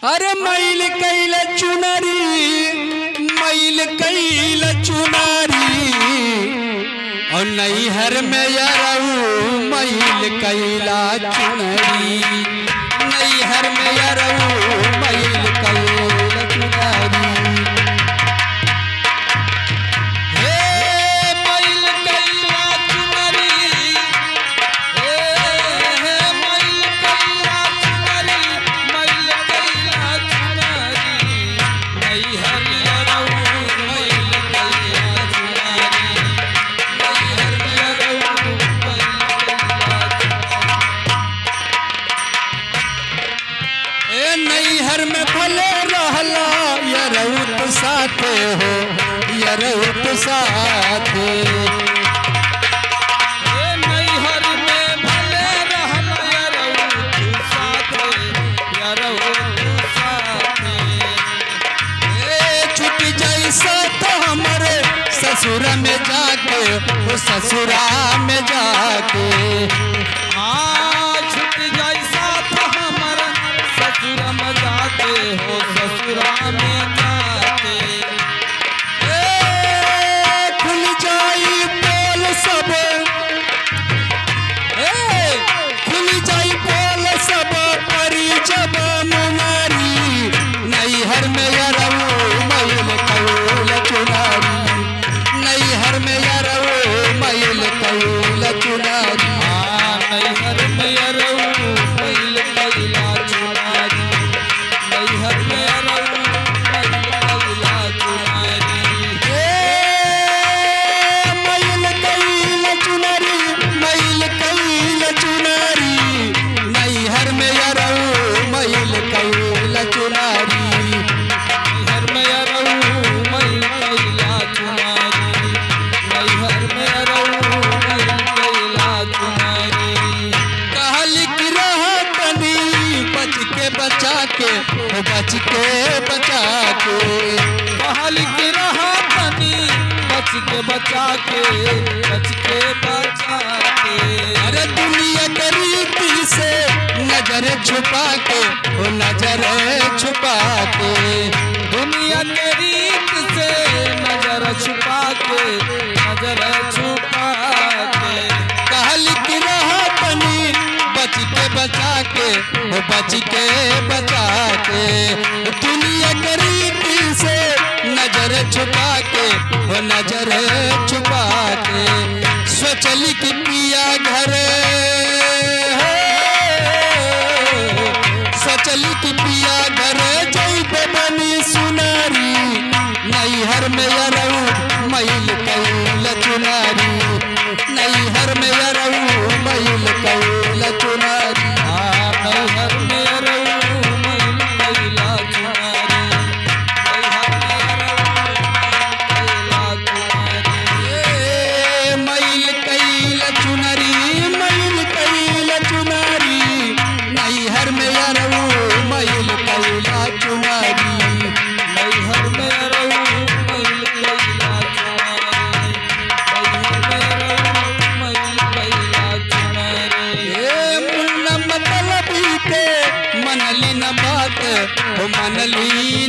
अरे मैल कैल चुनरी मैल कैल चुनरी और नैहर में यरऊ मैल कैला चुनरी नैहर में यरऊ मैल कैला चुनरी नैहर में भले रहला यरऊ तो साथे हो यरऊ तो साथे नैहर में भले रहला यरऊ तो साथे यरऊ तो साथे छुट जैसा तो हमारे ससुर में जाके वो ससुरा में जाके ससुरा में जाते हो ससुरा में जाते खुल जाई बोल सब खुल जाई बोल सब परी जब मुनारी नैहर में यरऊ मैल कैल चुनरी नैहर में यरऊ मैल कैल चुनरी नैहर में यरऊ मैल कैला बच के बचा के बहल के रहा तनी बच के बचा के बच के बचा के अरे दुनिया के रीति से नजर छुपा के वो नजर छुपा के दुनिया के रीत से नजर छुपा के नजर छुपा के कहल की रहा तनी बच के बचा के वो बच के बचा के दुनिया के रीति से नजर छुपा के वो नजर छुपा के सोचली कि पिया घर सोचली कि पिया घर जैबे बनी सुनारी नैहर में यरऊ मैल कैल चुनरी नैहर में यरऊ मैल कैल चुनरी नैहर में यरऊ मैल कैला चुनरी मैल कैल चुनरी मैल कैल चुनरी नैहर में यरऊ मैल कैला चुनरी नैहर में यरऊ मैल कैला मनली न बात मनली